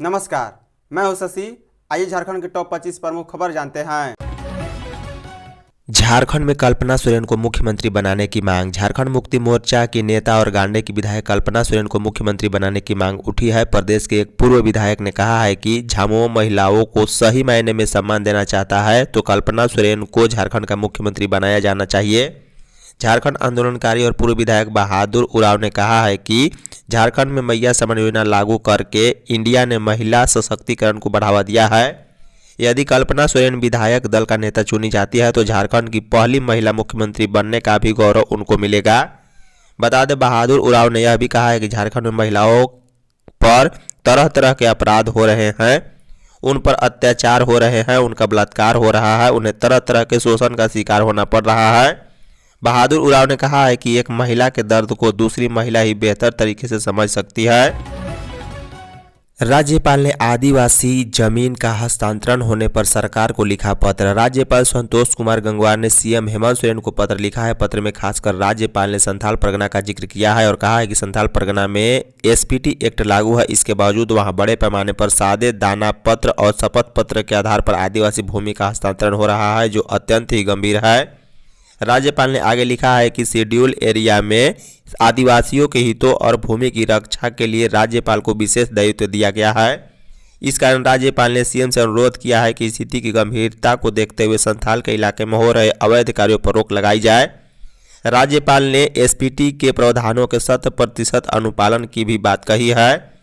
नमस्कार, मैं हूं शशि। आइए झारखंड के टॉप 25 प्रमुख खबर जानते हैं। झारखंड में कल्पना सोरेन को मुख्यमंत्री बनाने की मांग। झारखंड मुक्ति मोर्चा की नेता और गांडे की विधायक कल्पना सोरेन को मुख्यमंत्री बनाने की मांग उठी है। प्रदेश के एक पूर्व विधायक ने कहा है कि झामुमो महिलाओं को सही मायने में सम्मान देना चाहता है तो कल्पना सोरेन को झारखंड का मुख्यमंत्री बनाया जाना चाहिए। झारखंड आंदोलनकारी और पूर्व विधायक बहादुर उरांव ने कहा है कि झारखंड में मैया समान योजना लागू करके इंडिया ने महिला सशक्तिकरण को बढ़ावा दिया है। यदि कल्पना सोरेन विधायक दल का नेता चुनी जाती है तो झारखंड की पहली महिला मुख्यमंत्री बनने का भी गौरव उनको मिलेगा। बता दें, बहादुर उरांव ने यह भी कहा है कि झारखंड में महिलाओं पर तरह तरह के अपराध हो रहे हैं, उन पर अत्याचार हो रहे हैं, उनका बलात्कार हो रहा है, उन्हें तरह तरह के शोषण का शिकार होना पड़ रहा है। बहादुर उरांव ने कहा है कि एक महिला के दर्द को दूसरी महिला ही बेहतर तरीके से समझ सकती है। राज्यपाल ने आदिवासी जमीन का हस्तांतरण होने पर सरकार को लिखा पत्र। राज्यपाल संतोष कुमार गंगवार ने सीएम हेमंत सोरेन को पत्र लिखा है। पत्र में खासकर राज्यपाल ने संथाल परगना का जिक्र किया है और कहा है कि संथाल परगना में एसपीटी एक्ट लागू है, इसके बावजूद वहां बड़े पैमाने पर सादे दाना पत्र और शपथ पत्र के आधार पर आदिवासी भूमि का हस्तांतरण हो रहा है, जो अत्यंत ही गंभीर है। राज्यपाल ने आगे लिखा है कि शेड्यूल एरिया में आदिवासियों के हितों और भूमि की रक्षा के लिए राज्यपाल को विशेष दायित्व दिया गया है। इस कारण राज्यपाल ने सीएम से अनुरोध किया है कि स्थिति की गंभीरता को देखते हुए संथाल के इलाके में हो रहे अवैध कार्यों पर रोक लगाई जाए। राज्यपाल ने एसपीटी के प्रावधानों के 100% अनुपालन की भी बात कही है।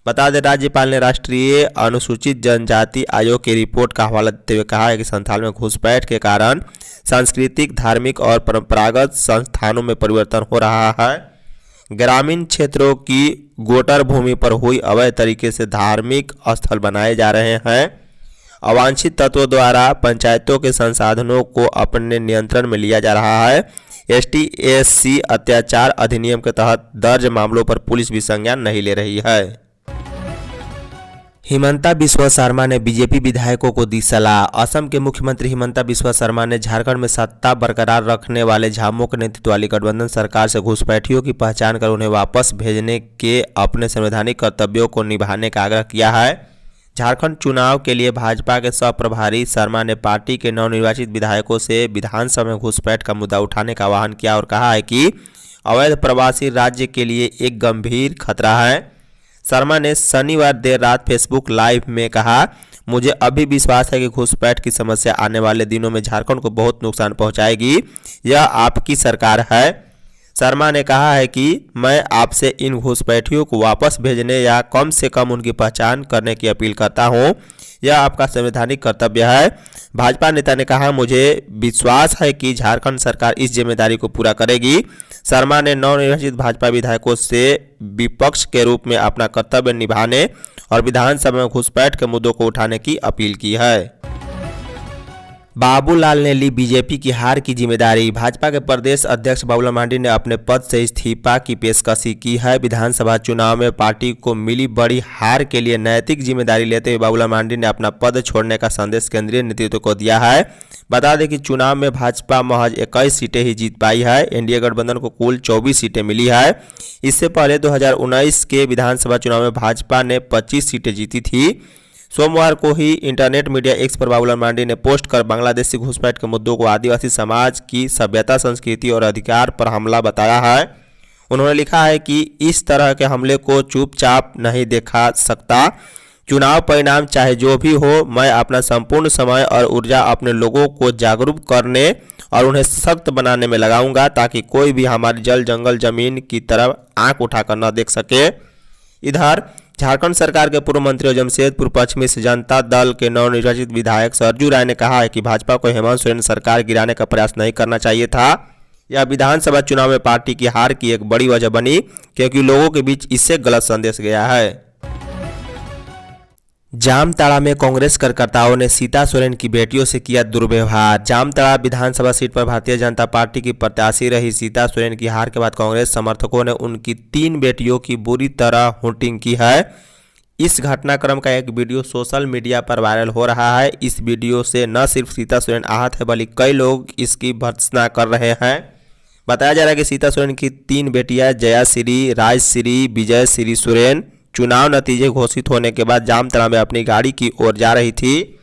बता दें, राज्यपाल ने राष्ट्रीय अनुसूचित जनजाति आयोग की रिपोर्ट का हवाला देते हुए कहा है कि संथाल में घुसपैठ के कारण सांस्कृतिक, धार्मिक और परंपरागत संस्थानों में परिवर्तन हो रहा है। ग्रामीण क्षेत्रों की गोटर भूमि पर हुई अवैध तरीके से धार्मिक स्थल बनाए जा रहे हैं। अवांछित तत्वों द्वारा पंचायतों के संसाधनों को अपने नियंत्रण में लिया जा रहा है। ST/SC अत्याचार अधिनियम के तहत दर्ज मामलों पर पुलिस भी संज्ञान नहीं ले रही है। हिमंता बिस्वा शर्मा ने बीजेपी विधायकों को दी सलाह। असम के मुख्यमंत्री हिमंता बिस्वा शर्मा ने झारखंड में सत्ता बरकरार रखने वाले झामुमो के नेतृत्व वाली गठबंधन सरकार से घुसपैठियों की पहचान कर उन्हें वापस भेजने के अपने संवैधानिक कर्तव्यों को निभाने का आग्रह किया है। झारखंड चुनाव के लिए भाजपा के सह प्रभारी शर्मा ने पार्टी के नवनिर्वाचित विधायकों से विधानसभा में घुसपैठ का मुद्दा उठाने का आह्वान किया और कहा है कि अवैध प्रवासी राज्य के लिए एक गंभीर खतरा है। शर्मा ने शनिवार देर रात फेसबुक लाइव में कहा, मुझे अभी विश्वास है कि घुसपैठ की समस्या आने वाले दिनों में झारखंड को बहुत नुकसान पहुंचाएगी। यह आपकी सरकार है। शर्मा ने कहा है कि मैं आपसे इन घुसपैठियों को वापस भेजने या कम से कम उनकी पहचान करने की अपील करता हूं। यह आपका संवैधानिक कर्तव्य है। भाजपा नेता ने कहा, मुझे विश्वास है कि झारखंड सरकार इस जिम्मेदारी को पूरा करेगी। शर्मा ने नवनिर्वाचित भाजपा विधायकों से विपक्ष के रूप में अपना कर्तव्य निभाने और विधानसभा में घुसपैठ के मुद्दों को उठाने की अपील की है। बाबूलाल ने ली बीजेपी की हार की जिम्मेदारी। भाजपा के प्रदेश अध्यक्ष बाबूलाल मरांडी ने अपने पद से इस्तीफा की पेशकशी की है। विधानसभा चुनाव में पार्टी को मिली बड़ी हार के लिए नैतिक जिम्मेदारी लेते हुए बाबूलाल मरांडी ने अपना पद छोड़ने का संदेश केंद्रीय नेतृत्व को दिया है। बता दें कि चुनाव में भाजपा महज 21 सीटें ही जीत पाई है। एनडीए गठबंधन को कुल 24 सीटें मिली है। इससे पहले 2019 के विधानसभा चुनाव में भाजपा ने 25 सीटें जीती थी। सोमवार को ही इंटरनेट मीडिया एक्स पर बाबूलाल मरांडी ने पोस्ट कर बांग्लादेश से घुसपैठ के मुद्दों को आदिवासी समाज की सभ्यता, संस्कृति और अधिकार पर हमला बताया है। उन्होंने लिखा है कि इस तरह के हमले को चुपचाप नहीं देखा सकता। चुनाव परिणाम चाहे जो भी हो, मैं अपना संपूर्ण समय और ऊर्जा अपने लोगों को जागरूक करने और उन्हें सशक्त बनाने में लगाऊंगा ताकि कोई भी हमारी जल जंगल जमीन की तरफ आंख उठाकर न देख सके। इधर झारखंड सरकार के पूर्व मंत्री और जमशेदपुर पश्चिमी से जनता दल के नवनिर्वाचित विधायक सरजू राय ने कहा है कि भाजपा को हेमंत सोरेन सरकार गिराने का प्रयास नहीं करना चाहिए था। यह विधानसभा चुनाव में पार्टी की हार की एक बड़ी वजह बनी क्योंकि लोगों के बीच इससे गलत संदेश गया है। जामताड़ा में कांग्रेस कार्यकर्ताओं ने सीता सोरेन की बेटियों से किया दुर्व्यवहार। जामताड़ा विधानसभा सीट पर भारतीय जनता पार्टी की प्रत्याशी रही सीता सोरेन की हार के बाद कांग्रेस समर्थकों ने उनकी 3 बेटियों की बुरी तरह हुटिंग की है। इस घटनाक्रम का एक वीडियो सोशल मीडिया पर वायरल हो रहा है। इस वीडियो से न सिर्फ सीता सोरेन आहत है बल्कि कई लोग इसकी भर्त्सना कर रहे हैं। बताया जा रहा है कि सीता सोरेन की 3 बेटियां जयाश्री, राजश्री, विजयश्री सोरेन चुनाव नतीजे घोषित होने के बाद जामतड़ा में अपनी गाड़ी की ओर जा रही थी,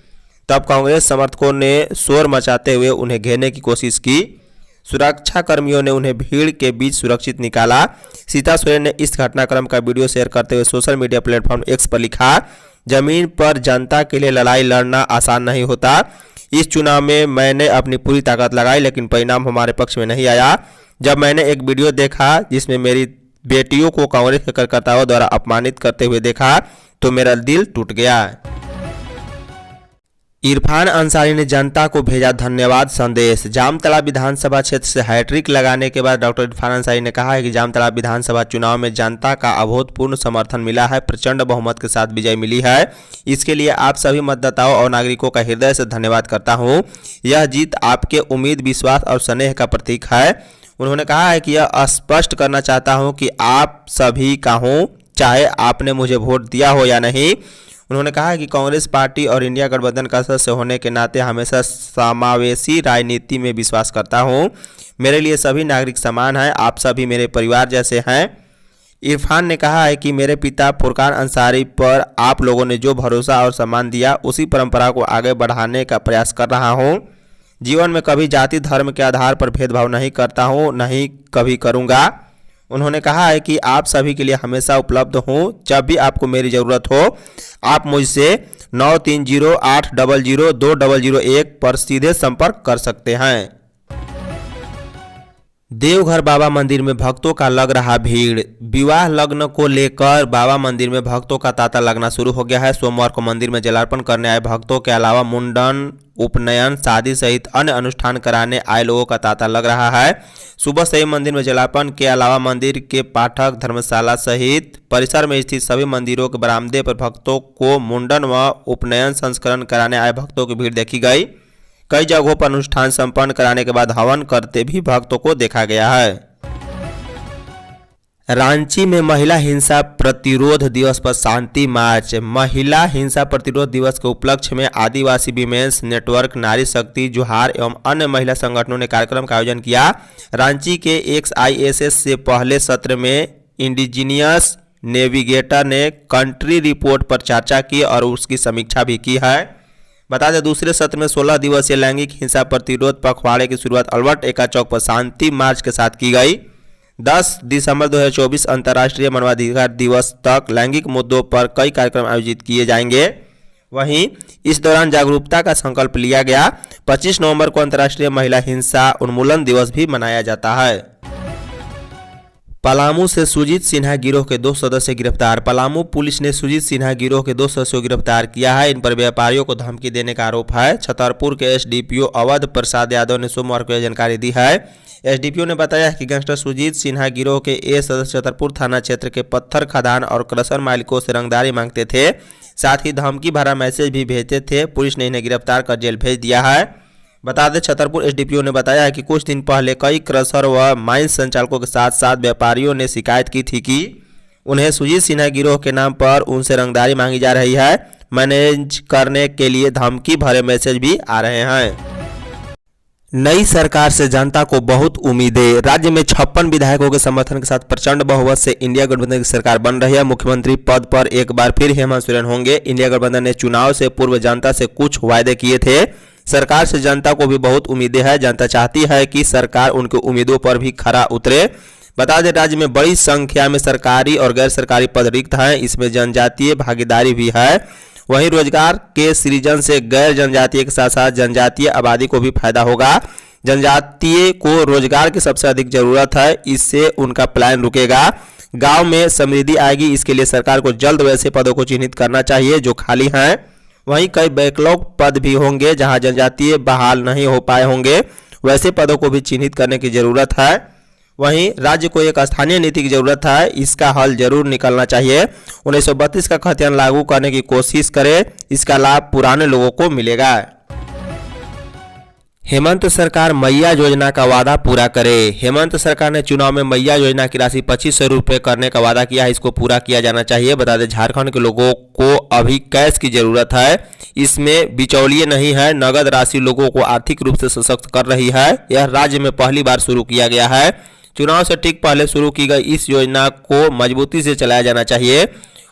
तब कांग्रेस समर्थकों ने शोर मचाते हुए उन्हें घेरने की कोशिश की। सुरक्षा कर्मियों ने उन्हें भीड़ के बीच सुरक्षित निकाला। सीता सोरेन ने इस घटनाक्रम का वीडियो शेयर करते हुए सोशल मीडिया प्लेटफॉर्म एक्स पर लिखा, जमीन पर जनता के लिए लड़ाई लड़ना आसान नहीं होता। इस चुनाव में मैंने अपनी पूरी ताकत लगाई, लेकिन परिणाम हमारे पक्ष में नहीं आया। जब मैंने एक वीडियो देखा जिसमें मेरी बेटियों को कांग्रेस के कार्यकर्ताओं द्वारा अपमानित करते हुए देखा तो मेरा दिल टूट गया। इरफान अंसारी ने जनता को भेजा धन्यवाद संदेश। जामतड़ा विधानसभा क्षेत्र से हैट्रिक लगाने के बाद डॉक्टर इरफान अंसारी ने कहा है कि जामतड़ा विधानसभा चुनाव में जनता का अभूतपूर्व समर्थन मिला है, प्रचंड बहुमत के साथ विजय मिली है। इसके लिए आप सभी मतदाताओं और नागरिकों का हृदय से धन्यवाद करता हूं। यह जीत आपके उम्मीद, विश्वास और स्नेह का प्रतीक है। उन्होंने कहा है कि यह स्पष्ट करना चाहता हूं कि आप सभी का हूं, चाहे आपने मुझे वोट दिया हो या नहीं। उन्होंने कहा कि कांग्रेस पार्टी और इंडिया गठबंधन का सदस्य होने के नाते हमेशा समावेशी राजनीति में विश्वास करता हूं। मेरे लिए सभी नागरिक समान हैं, आप सभी मेरे परिवार जैसे हैं। इरफान ने कहा है कि मेरे पिता फुरकान अंसारी पर आप लोगों ने जो भरोसा और सम्मान दिया, उसी परंपरा को आगे बढ़ाने का प्रयास कर रहा हूं। जीवन में कभी जाति धर्म के आधार पर भेदभाव नहीं करता हूं, नहीं कभी करूंगा। उन्होंने कहा है कि आप सभी के लिए हमेशा उपलब्ध हूं। जब भी आपको मेरी ज़रूरत हो, आप मुझसे 9308002001 पर सीधे संपर्क कर सकते हैं। देवघर बाबा मंदिर में भक्तों का लग रहा भीड़। विवाह लग्न को लेकर बाबा मंदिर में भक्तों का तांता लगना शुरू हो गया है। सोमवार को मंदिर में जलार्पण करने आए भक्तों के अलावा मुंडन, उपनयन, शादी सहित अन्य अनुष्ठान कराने आए लोगों का तांता लग रहा है। सुबह से ही मंदिर में जलार्पण के अलावा मंदिर के पाठक, धर्मशाला सहित परिसर में स्थित सभी मंदिरों के बरामदे पर भक्तों को मुंडन व उपनयन संस्करण कराने आए भक्तों की भीड़ देखी गई। कई जगहों पर अनुष्ठान संपन्न कराने के बाद हवन करते भी भक्तों को देखा गया है। रांची में महिला हिंसा प्रतिरोध दिवस पर शांति मार्च। महिला हिंसा प्रतिरोध दिवस के उपलक्ष्य में आदिवासी विमेंस नेटवर्क, नारी शक्ति, जोहार एवं अन्य महिला संगठनों ने कार्यक्रम का आयोजन किया। रांची के XISS से पहले सत्र में इंडिजीनियस नेविगेटर ने कंट्री रिपोर्ट पर चर्चा की और उसकी समीक्षा भी की है। बता दें, दूसरे सत्र में 16 दिवसीय लैंगिक हिंसा प्रतिरोध पखवाड़े की शुरुआत अल्बर्ट एक्का चौक पर शांति मार्च के साथ की गई। 10 दिसंबर 2024 अंतर्राष्ट्रीय मानवाधिकार दिवस तक लैंगिक मुद्दों पर कई कार्यक्रम आयोजित किए जाएंगे। वहीं इस दौरान जागरूकता का संकल्प लिया गया। 25 नवंबर को अंतर्राष्ट्रीय महिला हिंसा उन्मूलन दिवस भी मनाया जाता है। पलामू से सुजीत सिन्हा गिरोह के 2 सदस्य गिरफ्तार। पलामू पुलिस ने सुजीत सिन्हा गिरोह के 2 सदस्यों को गिरफ्तार किया है। इन पर व्यापारियों को धमकी देने का आरोप है। छतरपुर के SDPO अवध प्रसाद यादव ने सोमवार को यह जानकारी दी है। SDPO ने बताया कि गैंगस्टर सुजीत सिन्हा गिरोह के ए सदस्य छतरपुर थाना क्षेत्र के पत्थर खदान और क्रशर मालिकों से रंगदारी मांगते थे, साथ ही धमकी भरा मैसेज भी भेजते थे। पुलिस ने इन्हें गिरफ्तार कर जेल भेज दिया है। बता दें, छतरपुर SDPO ने बताया है कि कुछ दिन पहले कई क्रशर व माइंस संचालकों के साथ साथ व्यापारियों ने शिकायत की थी कि उन्हें सुजीत सिन्हा गिरोह के नाम पर उनसे रंगदारी मांगी जा रही है। मैनेज करने के लिए धमकी भरे मैसेज भी आ रहे हैं। नई सरकार से जनता को बहुत उम्मीदें। राज्य में 56 विधायकों के समर्थन के साथ प्रचंड बहुमत से इंडिया गठबंधन की सरकार बन रही है। मुख्यमंत्री पद पर एक बार फिर हेमंत सोरेन होंगे। इंडिया गठबंधन ने चुनाव से पूर्व जनता से कुछ वायदे किए थे। सरकार से जनता को भी बहुत उम्मीदें हैं। जनता चाहती है कि सरकार उनकी उम्मीदों पर भी खरा उतरे। बता दें, राज्य में बड़ी संख्या में सरकारी और गैर सरकारी पद रिक्त हैं। इसमें जनजातीय भागीदारी भी है। वहीं रोजगार के सृजन से गैर जनजातीय के साथ साथ जनजातीय आबादी को भी फायदा होगा। जनजातीय को रोजगार की सबसे अधिक जरूरत है, इससे उनका पलायन रुकेगा। गांव में समृद्धि आएगी। इसके लिए सरकार को जल्द वैसे पदों को चिन्हित करना चाहिए जो खाली हैं। वहीं कई बैकलॉग पद भी होंगे जहां जनजातीय बहाल नहीं हो पाए होंगे, वैसे पदों को भी चिन्हित करने की जरूरत है। वहीं राज्य को एक स्थानीय नीति की जरूरत है, इसका हल जरूर निकलना चाहिए। 1932 का खतियान लागू करने की कोशिश करें, इसका लाभ पुराने लोगों को मिलेगा। हेमंत सरकार मैया योजना का वादा पूरा करे। हेमंत सरकार ने चुनाव में मैया योजना की राशि 2500 रुपये करने का वादा किया है, इसको पूरा किया जाना चाहिए। बता दें, झारखंड के लोगों को अभी कैश की जरूरत है, इसमें बिचौलिए नहीं है। नगद राशि लोगों को आर्थिक रूप से सशक्त कर रही है। यह राज्य में पहली बार शुरू किया गया है। चुनाव से ठीक पहले शुरू की गई इस योजना को मजबूती से चलाया जाना चाहिए।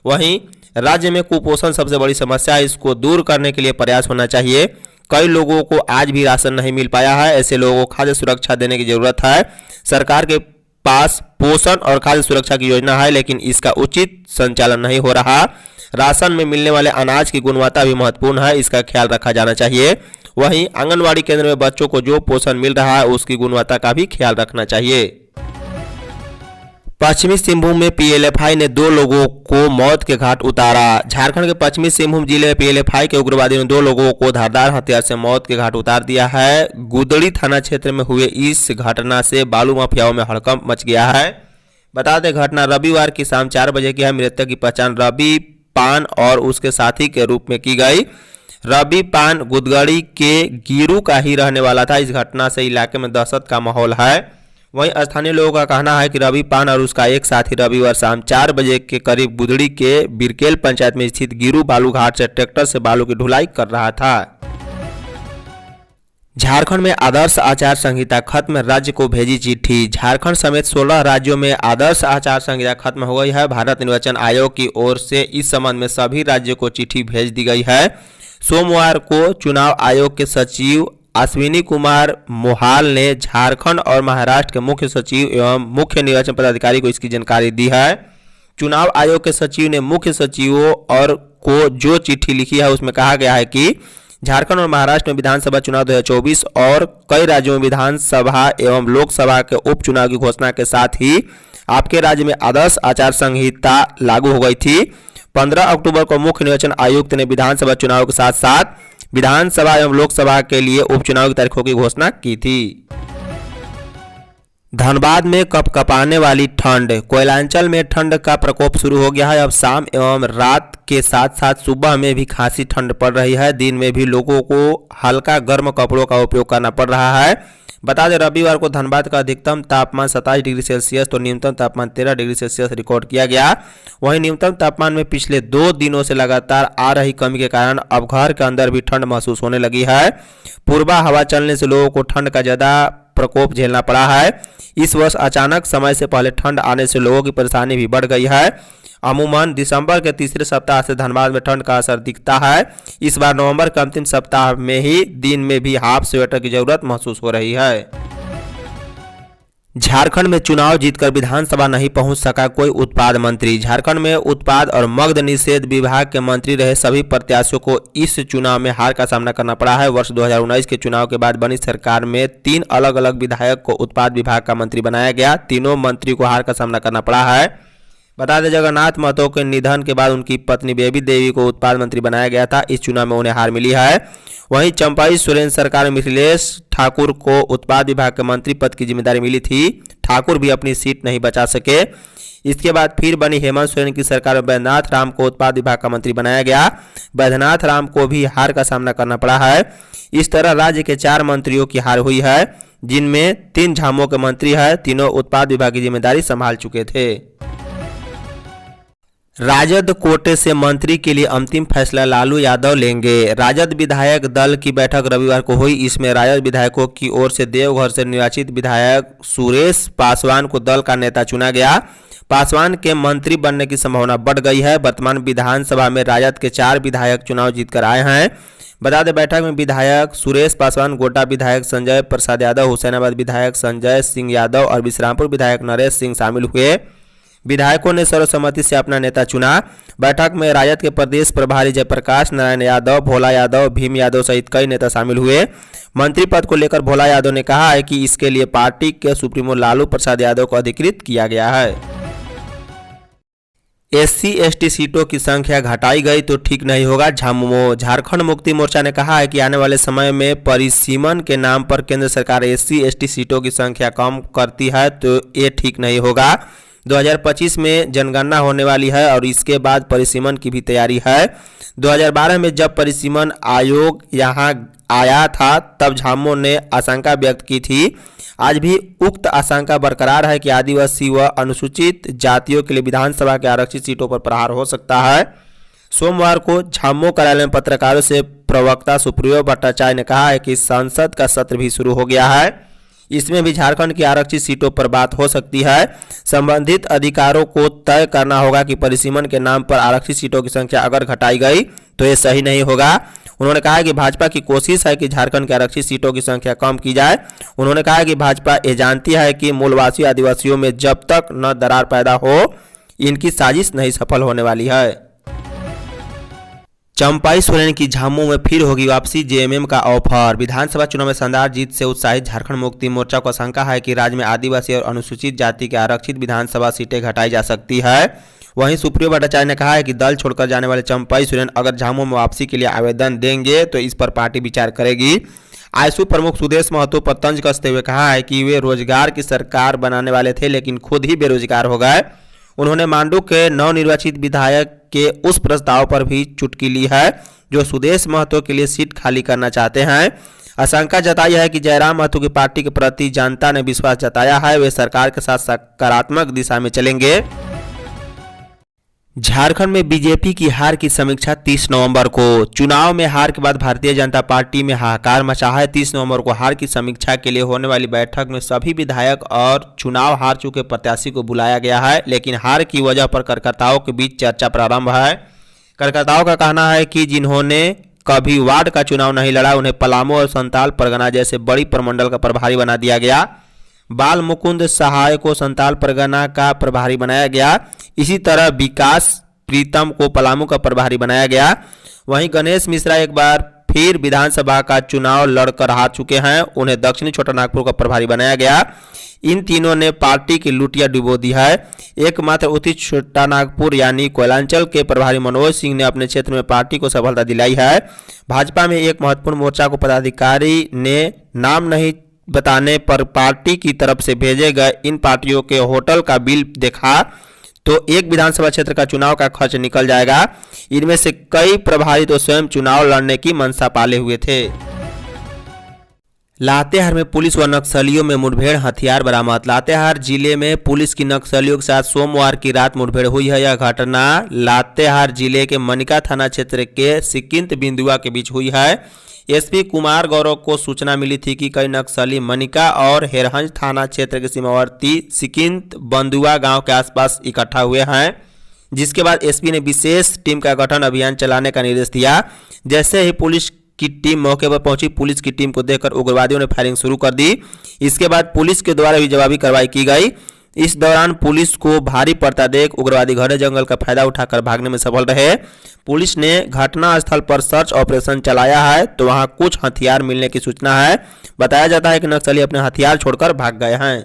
वहीं राज्य में कुपोषण सबसे बड़ी समस्या है, इसको दूर करने के लिए प्रयास होना चाहिए। कई लोगों को आज भी राशन नहीं मिल पाया है, ऐसे लोगों को खाद्य सुरक्षा देने की जरूरत है। सरकार के पास पोषण और खाद्य सुरक्षा की योजना है, लेकिन इसका उचित संचालन नहीं हो रहा। राशन में मिलने वाले अनाज की गुणवत्ता भी महत्वपूर्ण है, इसका ख्याल रखा जाना चाहिए। वहीं आंगनवाड़ी केंद्र में बच्चों को जो पोषण मिल रहा है उसकी गुणवत्ता का भी ख्याल रखना चाहिए। पश्चिमी सिंहभूम में पीएलएफआई ने 2 लोगों को मौत के घाट उतारा। झारखंड के पश्चिमी सिंहभूम जिले में पीएलएफआई के उग्रवादियों ने 2 लोगों को धारदार हथियार से मौत के घाट उतार दिया है। गुदड़ी थाना क्षेत्र में हुए इस घटना से बालू माफियाओं में हड़कंप मच गया है। बता दें, घटना रविवार की शाम 4 बजे की है। मृतक की पहचान रवि पान और उसके साथी के रूप में की गई। रवि पान गुदगड़ी के गिरू का ही रहने वाला था। इस घटना से इलाके में दहशत का माहौल है। वहीं स्थानीय लोगों का कहना है कि रवि पान और उसका एक साथी रविवार शाम 4 बजे के करीब गुदड़ी के बिरकेल पंचायत में स्थित गिरू बालू घाट से ट्रैक्टर से बालू की ढुलाई कर रहा था। झारखंड में आदर्श आचार संहिता खत्म, राज्य को भेजी चिट्ठी। झारखंड समेत 16 राज्यों में आदर्श आचार संहिता खत्म हो गई है। भारत निर्वाचन आयोग की ओर से इस संबंध में सभी राज्यों को चिट्ठी भेज दी गई है। सोमवार को चुनाव आयोग के सचिव अश्विनी कुमार मोहाल ने झारखंड और महाराष्ट्र के मुख्य सचिव एवं मुख्य निर्वाचन पदाधिकारी को इसकी जानकारी दी है। चुनाव आयोग के सचिव ने मुख्य सचिवों और को जो चिट्ठी लिखी है उसमें कहा गया है कि झारखंड और महाराष्ट्र में विधानसभा चुनाव 2024 और कई राज्यों में विधानसभा एवं लोकसभा के उपचुनाव की घोषणा के साथ ही आपके राज्य में आदर्श आचार संहिता लागू हो गई थी। 15 अक्टूबर को मुख्य निर्वाचन आयुक्त ने विधानसभा चुनाव के साथ साथ विधानसभा एवं लोकसभा के लिए उपचुनाव की तारीखों की घोषणा की थी। धनबाद में कपकपाने वाली ठंड। कोयलांचल में ठंड का प्रकोप शुरू हो गया है। अब शाम एवं रात के साथ साथ सुबह में भी खासी ठंड पड़ रही है। दिन में भी लोगों को हल्का गर्म कपड़ों का उपयोग करना पड़ रहा है। बता दें, रविवार को धनबाद का अधिकतम तापमान 27 डिग्री सेल्सियस तो न्यूनतम तापमान 13 डिग्री सेल्सियस रिकॉर्ड किया गया। वहीं न्यूनतम तापमान में पिछले 2 दिनों से लगातार आ रही कमी के कारण अब घर के अंदर भी ठंड महसूस होने लगी है। पूर्वा हवा चलने से लोगों को ठंड का ज्यादा प्रकोप झेलना पड़ा है। इस वर्ष अचानक समय से पहले ठंड आने से लोगों की परेशानी भी बढ़ गई है। अमूमन दिसंबर के तीसरे सप्ताह से धनबाद में ठंड का असर दिखता है। इस बार नवंबर के अंतिम सप्ताह में ही दिन में भी हाफ स्वेटर की जरूरत महसूस हो रही है। झारखंड में चुनाव जीतकर विधानसभा नहीं पहुंच सका कोई उत्पाद मंत्री। झारखंड में उत्पाद और मद्य निषेध विभाग के मंत्री रहे सभी प्रत्याशियों को इस चुनाव में हार का सामना करना पड़ा है। वर्ष 2019 के चुनाव के बाद बनी सरकार में 3 अलग अलग विधायक को उत्पाद विभाग का मंत्री बनाया गया। तीनों मंत्री को हार का सामना करना पड़ा है। बता दें, जगन्नाथ महतो के निधन के बाद उनकी पत्नी बेबी देवी को उत्पाद मंत्री बनाया गया था। इस चुनाव में उन्हें हार मिली है। वहीं चंपाई सुरेंद्र सरकार में मिथिलेश ठाकुर को उत्पाद विभाग के मंत्री पद की जिम्मेदारी मिली थी। ठाकुर भी अपनी सीट नहीं बचा सके। इसके बाद फिर बनी हेमंत सोरेन की सरकार में बैद्यनाथ राम को उत्पाद विभाग का मंत्री बनाया गया। बैद्यनाथ राम को भी हार का सामना करना पड़ा है। इस तरह राज्य के 4 मंत्रियों की हार हुई है, जिनमें 3 झामुमो के मंत्री हैं। तीनों उत्पाद विभाग की जिम्मेदारी संभाल चुके थे। राजद कोटे से मंत्री के लिए अंतिम फैसला लालू यादव लेंगे। राजद विधायक दल की बैठक रविवार को हुई। इसमें राजद विधायकों की ओर से देवघर से निर्वाचित विधायक सुरेश पासवान को दल का नेता चुना गया। पासवान के मंत्री बनने की संभावना बढ़ गई है। वर्तमान विधानसभा में राजद के 4 विधायक चुनाव जीतकर आए हैं। बता दें, बैठक में विधायक सुरेश पासवान, गोड्डा विधायक संजय प्रसाद यादव, हुसैनाबाद विधायक संजय सिंह यादव और विश्रामपुर विधायक नरेश सिंह शामिल हुए। विधायकों ने सर्वसम्मति से अपना नेता चुना। बैठक में राजद के प्रदेश प्रभारी जयप्रकाश नारायण यादव, भोला यादव, भीम यादव सहित कई नेता शामिल हुए। मंत्री पद को लेकर भोला यादव ने कहा है कि इसके लिए पार्टी के सुप्रीमो लालू प्रसाद यादव को अधिकृत किया गया है। SC/ST सीटों की संख्या घटाई गई तो ठीक नहीं होगा, झामुमो। झारखंड मुक्ति मोर्चा ने कहा है कि आने वाले समय में परिसीमन के नाम पर केंद्र सरकार SC/ST सीटों की संख्या कम करती है तो ये ठीक नहीं होगा। 2025 में जनगणना होने वाली है और इसके बाद परिसीमन की भी तैयारी है। 2012 में जब परिसीमन आयोग यहां आया था तब झामुमो ने आशंका व्यक्त की थी। आज भी उक्त आशंका बरकरार है कि आदिवासी व अनुसूचित जातियों के लिए विधानसभा के आरक्षित सीटों पर प्रहार हो सकता है। सोमवार को झामुमो कार्यालय में पत्रकारों से प्रवक्ता सुप्रियो भट्टाचार्य ने कहा है कि संसद का सत्र भी शुरू हो गया है। इसमें भी झारखंड की आरक्षित सीटों पर बात हो सकती है। संबंधित अधिकारों को तय करना होगा कि परिसीमन के नाम पर आरक्षित सीटों की संख्या अगर घटाई गई तो ये सही नहीं होगा। उन्होंने कहा कि भाजपा की कोशिश है कि झारखंड के आरक्षित सीटों की संख्या कम की जाए। उन्होंने कहा कि भाजपा ये जानती है कि मूलवासी आदिवासियों में जब तक न दरार पैदा हो इनकी साजिश नहीं सफल होने वाली है। चंपाई सोरेन की झामुमो में फिर होगी वापसी, जेएमएम का ऑफर। विधानसभा चुनाव में शानदार जीत से उत्साहित झारखंड मुक्ति मोर्चा को आशंका है कि राज्य में आदिवासी और अनुसूचित जाति के आरक्षित विधानसभा सीटें घटाई जा सकती है। वहीं सुप्रियो भट्टाचार्य ने कहा है कि दल छोड़कर जाने वाले चंपाई सोरेन अगर झामुमो में वापसी के लिए आवेदन देंगे तो इस पर पार्टी विचार करेगी। आजसू प्रमुख सुदेश महतो पर तंज कसते हुए कहा है कि वे रोजगार की सरकार बनाने वाले थे लेकिन खुद ही बेरोजगार हो गए। उन्होंने मांडू के नवनिर्वाचित विधायक के उस प्रस्ताव पर भी चुटकी ली है जो सुदेश महतो के लिए सीट खाली करना चाहते हैं। आशंका जताई है कि जयराम महतो की पार्टी के प्रति जनता ने विश्वास जताया है, वे सरकार के साथ सकारात्मक दिशा में चलेंगे। झारखंड में बीजेपी की हार की समीक्षा 30 नवंबर को। चुनाव में हार के बाद भारतीय जनता पार्टी में हाहाकार मचा है। 30 नवंबर को हार की समीक्षा के लिए होने वाली बैठक में सभी विधायक और चुनाव हार चुके प्रत्याशी को बुलाया गया है, लेकिन हार की वजह पर कार्यकर्ताओं के बीच चर्चा प्रारंभ है। कार्यकर्ताओं का कहना है कि जिन्होंने कभी वार्ड का चुनाव नहीं लड़ा उन्हें पलामू और संताल परगना जैसे बड़ी प्रमंडल का प्रभारी बना दिया गया। बाल मुकुंद सहाय को संताल परगना का प्रभारी बनाया गया। इसी तरह विकास प्रीतम को पलामू का प्रभारी बनाया गया। वहीं गणेश मिश्रा एक बार फिर विधानसभा का चुनाव लड़कर हार चुके हैं, उन्हें दक्षिणी छोटानागपुर का प्रभारी बनाया गया। इन तीनों ने पार्टी की लुटिया डुबो दी है। एकमात्र उत्तरी छोटानागपुर यानी कोयलांचल के प्रभारी मनोज सिंह ने अपने क्षेत्र में पार्टी को सफलता दिलाई है। भाजपा में एक महत्वपूर्ण मोर्चा को पदाधिकारी ने नाम नहीं बताने पर पार्टी की तरफ से भेजे गए इन पार्टियों के होटल का बिल देखा तो एक विधानसभा क्षेत्र का चुनाव का खर्च निकल जाएगा। इनमें से कई प्रभारी तो स्वयं चुनाव लड़ने की मंशा पाले हुए थे। लातेहार में पुलिस व नक्सलियों में मुठभेड़, हथियार बरामद। लातेहार जिले में पुलिस की नक्सलियों के साथ सोमवार की रात मुठभेड़ हुई है। यह घटना लातेहार जिले के मनिका थाना क्षेत्र के सिकिंत बिंदुआ के बीच हुई है। एसपी कुमार गौरव को सूचना मिली थी कि कई नक्सली मनिका और हेरहंज थाना क्षेत्र के सीमावर्ती सिकिंत बंदुआ गांव के आसपास इकट्ठा हुए हैं, जिसके बाद एसपी ने विशेष टीम का गठन अभियान चलाने का निर्देश दिया। जैसे ही पुलिस की टीम मौके पर पहुंची, पुलिस की टीम को देखकर उग्रवादियों ने फायरिंग शुरू कर दी। इसके बाद पुलिस के द्वारा भी जवाबी कार्रवाई की गई। इस दौरान पुलिस को भारी पड़ता देख उग्रवादी घने जंगल का फायदा उठाकर भागने में सफल रहे। पुलिस ने घटनास्थल पर सर्च ऑपरेशन चलाया है तो वहां कुछ हथियार मिलने की सूचना है। बताया जाता है कि नक्सली अपने हथियार छोड़कर भाग गए हैं।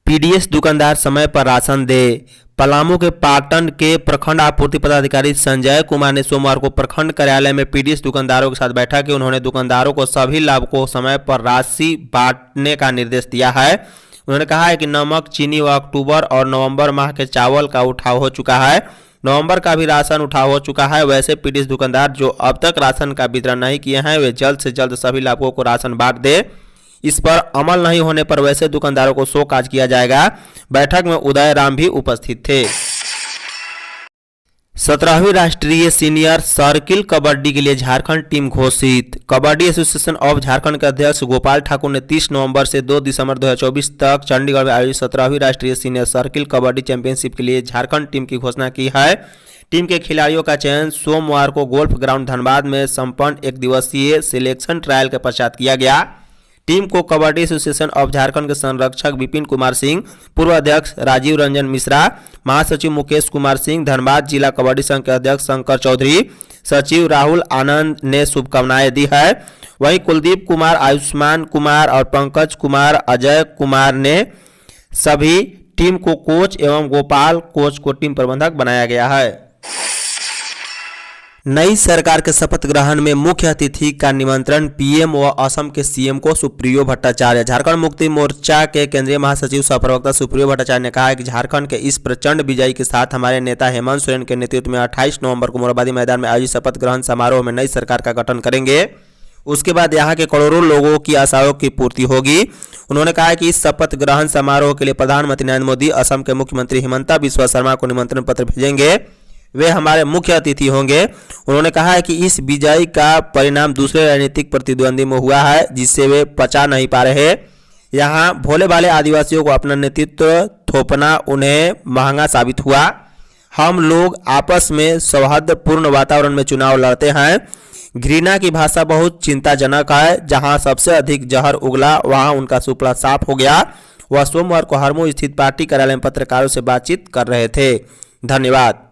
पीडीएस दुकानदार समय पर राशन दे। पलामू के पाटन के प्रखंड आपूर्ति पदाधिकारी संजय कुमार ने सोमवार को प्रखंड कार्यालय में पीडीएस दुकानदारों के साथ बैठक की। उन्होंने दुकानदारों को सभी लाभ को समय पर राशि बांटने का निर्देश दिया है। उन्होंने कहा है कि नमक, चीनी व अक्टूबर और नवंबर माह के चावल का उठाव हो चुका है। नवंबर का भी राशन उठाव हो चुका है। वैसे पीडीएस दुकानदार जो अब तक राशन का वितरण नहीं किए हैं वे जल्द से जल्द सभी लाभुकों को राशन बांट दे। इस पर अमल नहीं होने पर वैसे दुकानदारों को शोकॉज किया जाएगा। बैठक में उदय राम भी उपस्थित थे। 17वीं राष्ट्रीय सीनियर सर्किल कबड्डी के लिए झारखंड टीम घोषित। कबड्डी एसोसिएशन ऑफ झारखंड के अध्यक्ष गोपाल ठाकुर ने 30 नवंबर से 2 दिसंबर 2024 तक चंडीगढ़ में आयोजित 17वीं राष्ट्रीय सीनियर सर्किल कबड्डी चैंपियनशिप के लिए झारखंड टीम की घोषणा की है। टीम के खिलाड़ियों का चयन सोमवार को गोल्फ ग्राउंड धनबाद में संपन्न एक दिवसीय सिलेक्शन ट्रायल के पश्चात किया गया। टीम को कबड्डी एसोसिएशन ऑफ झारखंड के संरक्षक विपिन कुमार सिंह, पूर्व अध्यक्ष राजीव रंजन मिश्रा, महासचिव मुकेश कुमार सिंह, धनबाद जिला कबड्डी संघ के अध्यक्ष शंकर चौधरी, सचिव राहुल आनंद ने शुभकामनाएं दी है। वहीं कुलदीप कुमार, आयुष्मान कुमार और पंकज कुमार, अजय कुमार ने सभी टीम को कोच एवं गोपाल कोच को टीम प्रबंधक बनाया गया है। नई सरकार के शपथ ग्रहण में मुख्य अतिथि का निमंत्रण पीएम व असम के सीएम को सुप्रियो भट्टाचार्य। झारखंड मुक्ति मोर्चा के केंद्रीय महासचिव सह प्रवक्ता सुप्रियो भट्टाचार्य ने कहा है कि झारखंड के इस प्रचंड विजय के साथ हमारे नेता हेमंत सोरेन के नेतृत्व में 28 नवंबर को मोरहाबादी मैदान में आयोजित शपथ ग्रहण समारोह में नई सरकार का गठन करेंगे। उसके बाद यहाँ के करोड़ों लोगों की आशाओं की पूर्ति होगी। उन्होंने कहा कि इस शपथ ग्रहण समारोह के लिए प्रधानमंत्री नरेंद्र मोदी असम के मुख्यमंत्री हिमंता बिस्वा शर्मा को निमंत्रण पत्र भेजेंगे। वे हमारे मुख्य अतिथि होंगे। उन्होंने कहा है कि इस विजय का परिणाम दूसरे राजनीतिक प्रतिद्वंदी में हुआ है, जिससे वे पचा नहीं पा रहे। यहाँ भोले भाले आदिवासियों को अपना नेतृत्व थोपना उन्हें महंगा साबित हुआ। हम लोग आपस में सौहार्दपूर्ण वातावरण में चुनाव लड़ते हैं। घृणा की भाषा बहुत चिंताजनक है। जहां सबसे अधिक जहर उगला वहां उनका सुपड़ा साफ हो गया। वह सोमवार को हरमो स्थित पार्टी कार्यालय में पत्रकारों से बातचीत कर रहे थे। धन्यवाद।